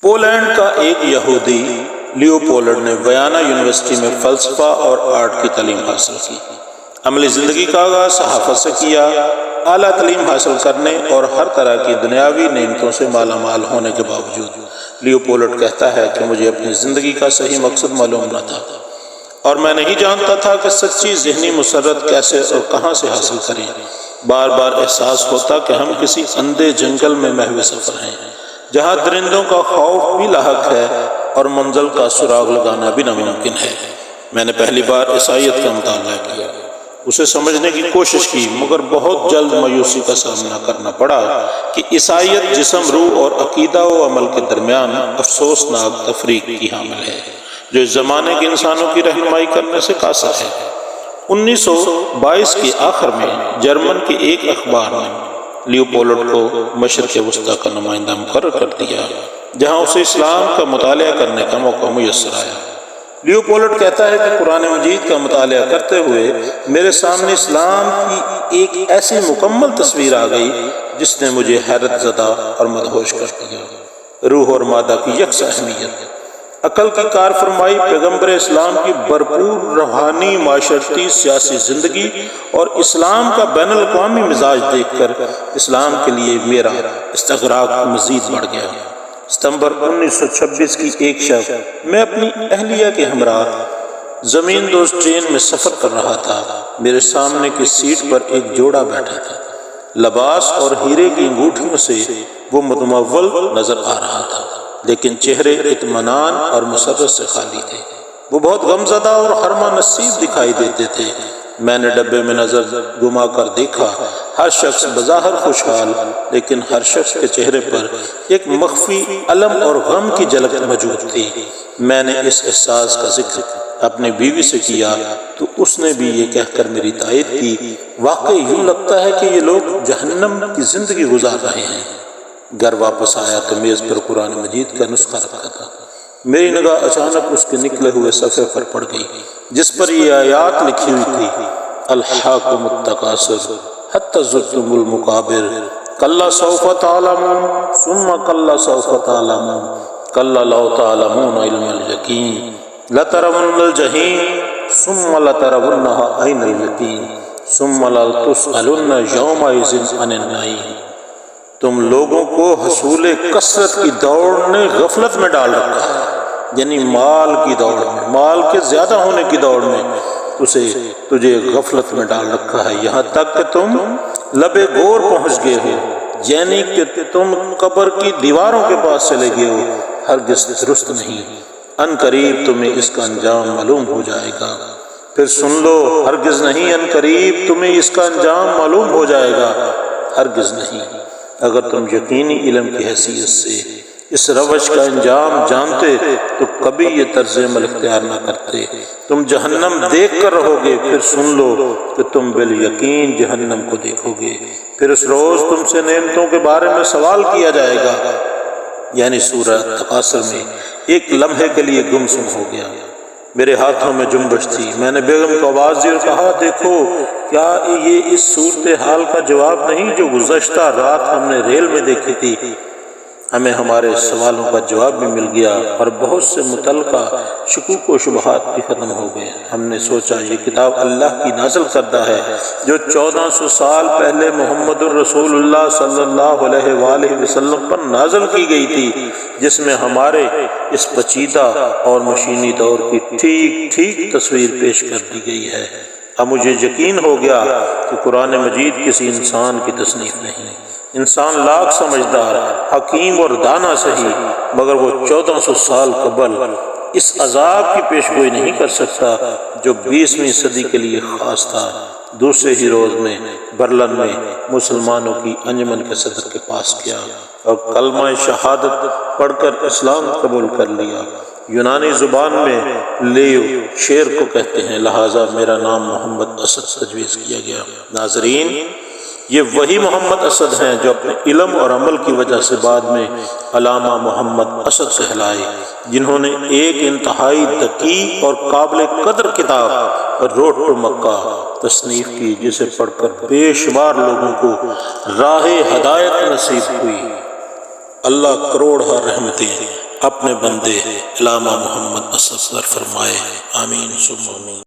Poland کا ایک یہودی لیوپولڈ نے ویانا یونیورسٹی میں فلسفہ اور آرٹ کی تعلیم حاصل کی۔ عملی زندگی کا آغاز صحافت سے کیا۔ اعلیٰ تعلیم حاصل کرنے اور ہر طرح کی دنیاوی نعمتوں سے مالا مال ہونے کے باوجود لیوپولڈ کہتا ہے کہ مجھے اپنی زندگی کا صحیح مقصد معلوم نہ تھا اور میں نہیں جانتا تھا کہ سچی ذہنی مسرت کیسے اور کہاں سے حاصل کریں۔ بار بار احساس ہوتا کہ ہم کسی اندھے جنگل میں محو سفر ہیں، جہاں درندوں کا خوف بھی لاحق ہے اور منزل کا سراغ لگانا بھی ناممکن ہے۔ میں نے پہلی بار عیسائیت کا مطالعہ کیا، اسے سمجھنے کی کوشش کی، مگر بہت جلد مایوسی کا سامنا کرنا پڑا کہ عیسائیت جسم، روح اور عقیدہ و عمل کے درمیان افسوسناک تفریق کی حامل ہے، جو اس زمانے کے انسانوں کی رہنمائی کرنے سے قاصر ہے۔ 1922 کے آخر میں جرمن کے ایک اخبار نے لیوپولڈ کو مشرق وسطیٰ کا نمائندہ مقرر کر دیا، جہاں اسے اسلام کا مطالعہ کرنے کا موقع میسر آیا۔ لیوپولڈ کہتا ہے کہ قرآن مجید کا مطالعہ کرتے ہوئے میرے سامنے اسلام کی ایک ایسی مکمل تصویر آ گئی جس نے مجھے حیرت زدہ اور مدہوش کر دیا۔ روح اور مادہ کی یکساں اہمیت، عقل کی کار فرمائی، پیغمبر اسلام کی بھرپور روحانی، معاشرتی، سیاسی زندگی اور اسلام کا بین الاقوامی مزاج دیکھ کر اسلام کے لیے میرا استغراق مزید بڑھ گیا۔ ستمبر 1926 کی ایک شب میں اپنی اہلیہ کے ہمراہ زمین دوز ٹرین میں سفر کر رہا تھا۔ میرے سامنے کی سیٹ پر ایک جوڑا بیٹھا تھا، لباس اور ہیرے کی انگوٹھیوں سے وہ متمول نظر آ رہا تھا، لیکن چہرے اطمینان اور مسرت سے خالی تھے۔ وہ بہت غمزدہ اور خرمہ نصیب دکھائی دیتے تھے۔ میں نے ڈبے میں نظر گما کر دیکھا، ہر شخص بظاہر خوشحال، لیکن ہر شخص کے چہرے پر ایک مخفی الم اور غم کی جھلک موجود تھی۔ میں نے اس احساس کا ذکر اپنی بیوی سے کیا تو اس نے بھی یہ کہہ کر میری تائید کی، واقعی یوں لگتا ہے کہ یہ لوگ جہنم کی زندگی گزار رہے ہیں۔ گھر واپس آیا تو میز پر قرآن مجید کا نسخہ رکھا تھا۔ میری نگاہ اچانک اس کے نکلے ہوئے صفحے پر پڑ گئی جس پر یہ آیات لکھی ہوئی تھی، الہاکم التکاثر حتی زرتم المقابر، کلا سوف تعلمون ثم کلا سوف تعلمون کلا لو تعلمون علم الیقین لترون الجحیم ثم لترونها عین الیقین ثم لتسألن یومئذ عن النعیم۔ تم لوگوں کو حصول کثرت کی دوڑ نے غفلت میں ڈال رکھا ہے، یعنی مال کی دوڑ میں، مال کے زیادہ ہونے کی دوڑ میں تجھے غفلت میں ڈال رکھا ہے، یہاں تک کہ تم لبے گور پہنچ گئے ہو، یعنی کہ تم قبر کی دیواروں کے پاس چلے گئے ہو۔ ہرگز درست نہیں، ان قریب تمہیں اس کا انجام معلوم ہو جائے گا۔ پھر سن لو، ہرگز نہیں، ان قریب تمہیں اس کا انجام معلوم ہو جائے گا، ہرگز نہیں۔ اگر تم یقینی علم کی حیثیت سے اس روش کا انجام جانتے تو کبھی یہ طرز عمل اختیار نہ کرتے۔ تم جہنم دیکھ کر رہو گے، پھر سن لو کہ تم بالیقین جہنم کو دیکھو گے۔ پھر اس روز تم سے نعمتوں کے بارے میں سوال کیا جائے گا، یعنی سورہ تکاثر میں ایک لمحے کے لیے گمسم ہو گیا۔ میرے ہاتھوں میں جنبش تھی، میں نے بیگم کو آواز دی اور کہا، دیکھو، کیا یہ اس صورتحال کا جواب نہیں جو گزشتہ رات ہم نے ریل میں دیکھی تھی؟ ہمیں ہمارے سوالوں کا جواب بھی مل گیا اور بہت سے متعلقہ شکوک و شبہات بھی ختم ہو گئے۔ ہم نے سوچا یہ کتاب اللہ کی نازل کردہ ہے جو 1400 سال پہلے محمد الرسول اللہ صلی اللہ علیہ وآلہ وسلم پر نازل کی گئی تھی، جس میں ہمارے اس پیچیدہ اور مشینی دور کی ٹھیک ٹھیک تصویر پیش کر دی گئی ہے۔ اب مجھے یقین ہو گیا کہ قرآن مجید کسی انسان کی تصنیف نہیں۔ انسان لاکھ سمجھدار، حکیم اور دانا سہی، مگر وہ 1400 سال قبل اس عذاب کی پیشگوئی نہیں کر سکتا جو 20ویں صدی کے لیے خاص تھا۔ دوسرے ہی روز میں برلن میں مسلمانوں کی انجمن کے صدر کے پاس گیا اور کلمہ شہادت پڑھ کر اسلام قبول کر لیا۔ یونانی زبان میں لیو شیر کو کہتے ہیں، لہٰذا میرا نام محمد اسد تجویز کیا گیا۔ ناظرین، یہ وہی محمد اسد ہیں جو اپنے علم اور عمل کی وجہ سے بعد میں علامہ محمد اسد کہلائے، جنہوں نے ایک انتہائی دقیق اور قابل قدر کتاب روڈ ٹو مکہ تصنیف کی، جسے پڑھ کر بے شمار لوگوں کو راہ ہدایت نصیب ہوئی۔ اللہ کروڑ رحمتیں اپنے بندے علامہ محمد اسد پر فرمائے، آمین ثم آمین۔